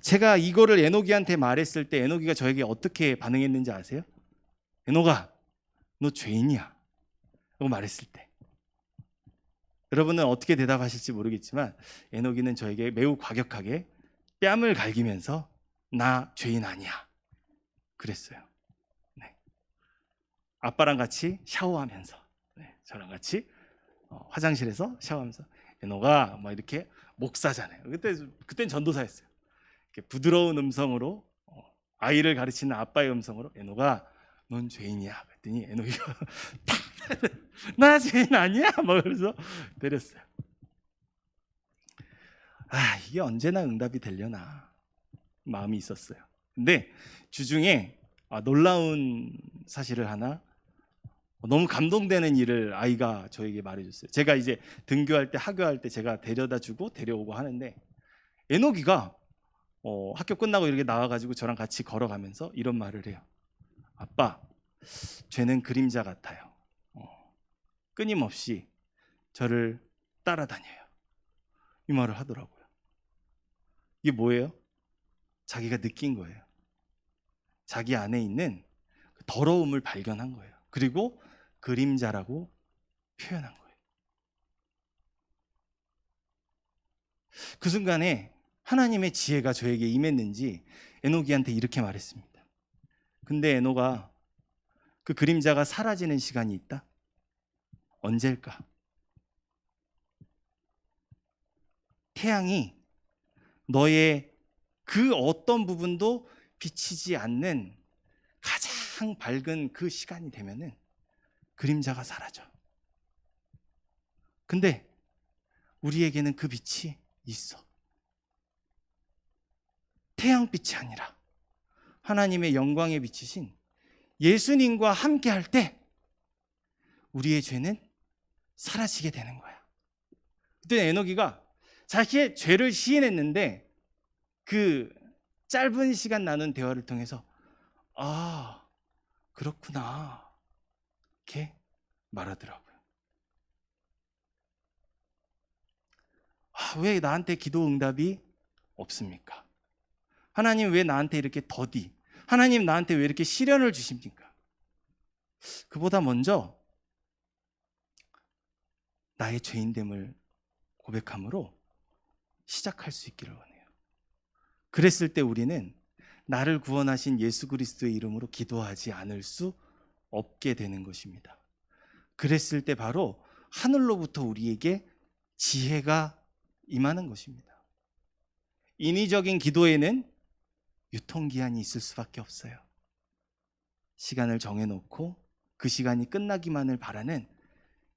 제가 이거를 에녹이한테 말했을 때 에녹이가 저에게 어떻게 반응했는지 아세요? 에녹아, 너 죄인이야 라고 말했을 때 여러분은 어떻게 대답하실지 모르겠지만 에녹이는 저에게 매우 과격하게 뺨을 갈기면서 나 죄인 아니야 그랬어요. 네. 아빠랑 같이 샤워하면서 저랑 같이 화장실에서 샤워하면서 에녹아 막 이렇게 목사잖아요. 그때는 전도사였어요. 이렇게 부드러운 음성으로 아이를 가르치는 아빠의 음성으로 에녹아 넌 죄인이야 그랬더니 에녹이가 나 죄인 아니야 막 그래서 때렸어요. 이게 언제나 응답이 되려나 마음이 있었어요. 근데 주중에 놀라운 사실을 하나, 너무 감동되는 일을 아이가 저에게 말해줬어요. 제가 이제 등교할 때, 하교할 때 제가 데려다주고 데려오고 하는데 에녹이가 학교 끝나고 이렇게 나와가지고 저랑 같이 걸어가면서 이런 말을 해요. 아빠, 죄는 그림자 같아요. 끊임없이 저를 따라다녀요. 이 말을 하더라고요. 이게 뭐예요? 자기가 느낀 거예요. 자기 안에 있는 더러움을 발견한 거예요. 그리고 그림자라고 표현한 거예요. 그 순간에 하나님의 지혜가 저에게 임했는지 에녹이한테 이렇게 말했습니다. 근데 에녹아, 그 그림자가 사라지는 시간이 있다? 언제일까? 태양이 너의 그 어떤 부분도 비치지 않는 가장 밝은 그 시간이 되면은 그림자가 사라져. 근데 우리에게는 그 빛이 있어. 태양빛이 아니라 하나님의 영광에 비치신 예수님과 함께 할 때 우리의 죄는 사라지게 되는 거야. 그때 에녹이가 자기의 죄를 시인했는데 그 짧은 시간 나눈 대화를 통해서 그렇구나 이렇게 말하더라고요. 왜 나한테 기도 응답이 없습니까? 하나님 왜 나한테 이렇게 더디? 하나님 나한테 왜 이렇게 시련을 주십니까? 그보다 먼저 나의 죄인됨을 고백함으로 시작할 수 있기를 원해요. 그랬을 때 우리는 나를 구원하신 예수 그리스도의 이름으로 기도하지 않을 수 없게 되는 것입니다. 그랬을 때 바로 하늘로부터 우리에게 지혜가 임하는 것입니다. 인위적인 기도에는 유통기한이 있을 수밖에 없어요. 시간을 정해놓고 그 시간이 끝나기만을 바라는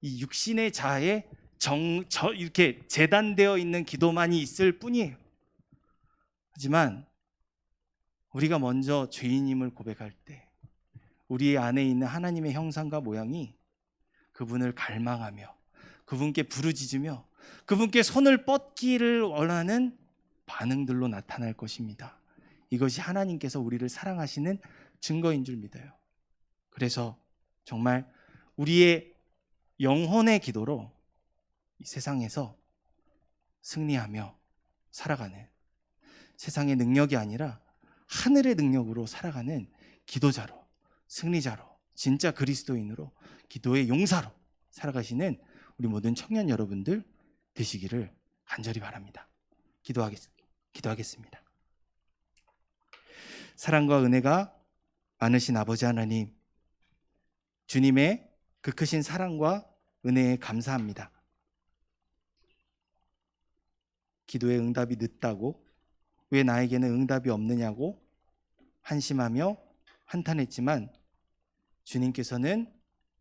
이 육신의 자아에 이렇게 재단되어 있는 기도만이 있을 뿐이에요. 하지만 우리가 먼저 죄인임을 고백할 때 우리 안에 있는 하나님의 형상과 모양이 그분을 갈망하며 그분께 부르짖으며 그분께 손을 뻗기를 원하는 반응들로 나타날 것입니다. 이것이 하나님께서 우리를 사랑하시는 증거인 줄 믿어요. 그래서 정말 우리의 영혼의 기도로 이 세상에서 승리하며 살아가는, 세상의 능력이 아니라 하늘의 능력으로 살아가는 기도자로, 승리자로, 진짜 그리스도인으로, 기도의 용사로 살아가시는 우리 모든 청년 여러분들 되시기를 간절히 바랍니다. 기도하겠습니다. 사랑과 은혜가 많으신 아버지 하나님, 주님의 그 크신 사랑과 은혜에 감사합니다. 기도의 응답이 늦다고, 왜 나에게는 응답이 없느냐고 한심하며 한탄했지만 주님께서는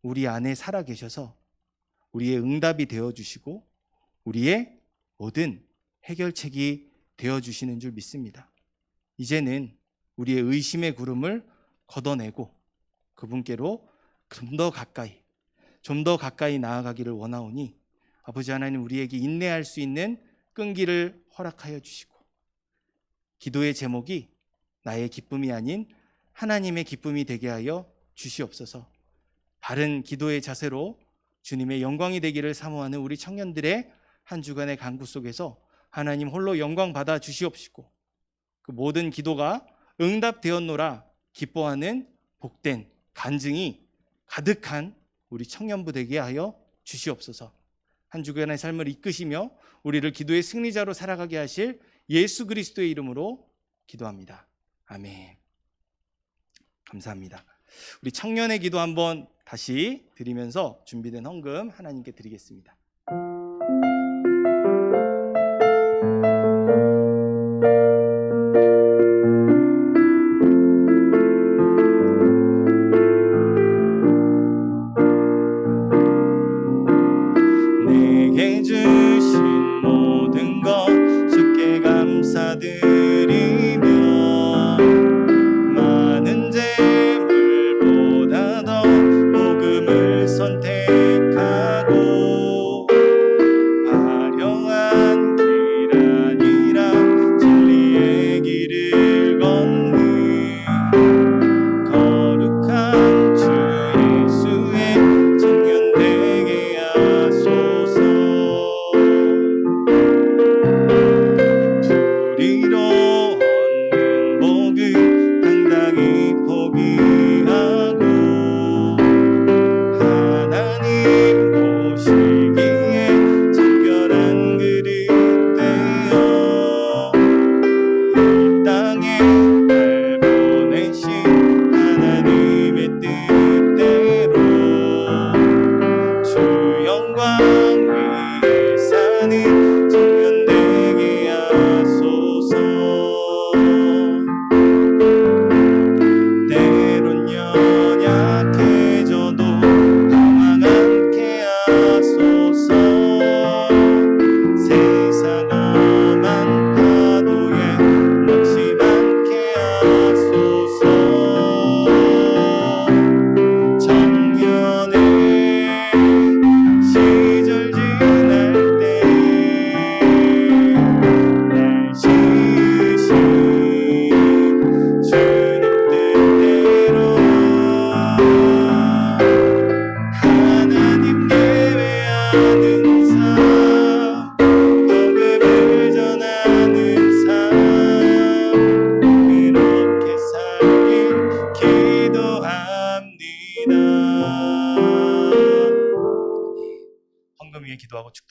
우리 안에 살아계셔서 우리의 응답이 되어주시고 우리의 모든 해결책이 되어주시는 줄 믿습니다. 이제는 우리의 의심의 구름을 걷어내고 그분께로 좀 더 가까이 나아가기를 원하오니 아버지 하나님, 우리에게 인내할 수 있는 끈기를 허락하여 주시고, 기도의 제목이 나의 기쁨이 아닌 하나님의 기쁨이 되게 하여 주시옵소서. 바른 기도의 자세로 주님의 영광이 되기를 사모하는 우리 청년들의 한 주간의 간구 속에서 하나님 홀로 영광 받아 주시옵시고, 그 모든 기도가 응답되었노라 기뻐하는 복된 간증이 가득한 우리 청년부 되게 하여 주시옵소서. 한 주간의 삶을 이끄시며 우리를 기도의 승리자로 살아가게 하실 예수 그리스도의 이름으로 기도합니다. 아멘. 감사합니다. 우리 청년의 기도 한번 다시 드리면서 준비된 헌금 하나님께 드리겠습니다. 내게 주신 모든 것 주께 감사드리며 많은 재물보다 더 복음을 선택하고 아령한 길 아니라 진리의 길을 걷는 거룩한 주 예수의 청년 되게 하소서. 불의로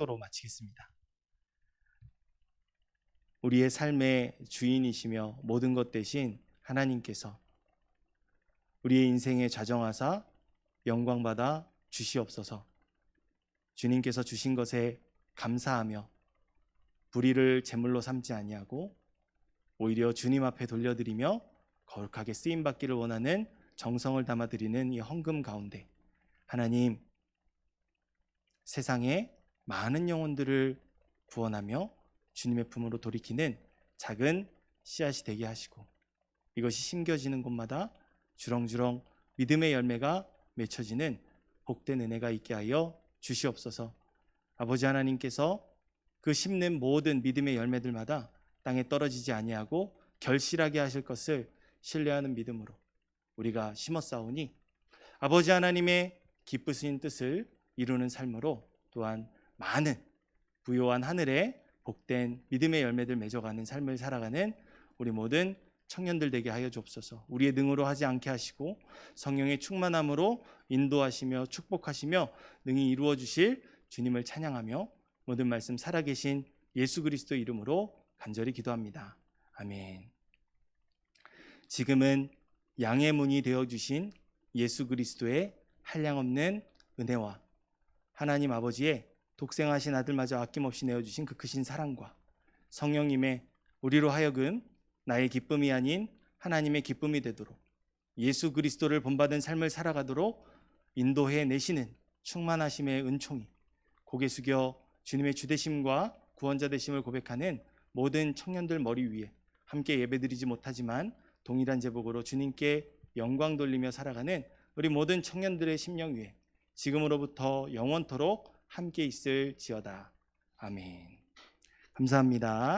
기도로 마치겠습니다. 우리의 삶의 주인이시며 모든 것 대신 하나님께서 우리의 인생에 좌정하사 영광받아 주시옵소서. 주님께서 주신 것에 감사하며 불의를 제물로 삼지 아니하고 오히려 주님 앞에 돌려드리며 거룩하게 쓰임받기를 원하는 정성을 담아드리는 이 헌금 가운데 하나님, 세상에 많은 영혼들을 구원하며 주님의 품으로 돌이키는 작은 씨앗이 되게 하시고 이것이 심겨지는 곳마다 주렁주렁 믿음의 열매가 맺혀지는 복된 은혜가 있게 하여 주시옵소서. 아버지 하나님께서 그 심는 모든 믿음의 열매들마다 땅에 떨어지지 아니하고 결실하게 하실 것을 신뢰하는 믿음으로 우리가 심었사오니 아버지 하나님의 기쁘신 뜻을 이루는 삶으로 또한 많은 부요한 하늘에 복된 믿음의 열매들 맺어가는 삶을 살아가는 우리 모든 청년들 되게 하여 주옵소서. 우리의 능으로 하지 않게 하시고 성령의 충만함으로 인도하시며 축복하시며 능히 이루어 주실 주님을 찬양하며 모든 말씀 살아계신 예수 그리스도 이름으로 간절히 기도합니다. 아멘. 지금은 양의 문이 되어주신 예수 그리스도의 한량없는 은혜와 하나님 아버지의 독생하신 아들마저 아낌없이 내어주신 그 크신 사랑과 성령님의 우리로 하여금 나의 기쁨이 아닌 하나님의 기쁨이 되도록 예수 그리스도를 본받은 삶을 살아가도록 인도해 내시는 충만하심의 은총이 고개 숙여 주님의 주되심과 구원자 되심을 고백하는 모든 청년들 머리 위에 함께 예배드리지 못하지만 동일한 제복으로 주님께 영광 돌리며 살아가는 우리 모든 청년들의 심령 위에 지금으로부터 영원토록 함께 있을지어다. 아멘. 감사합니다.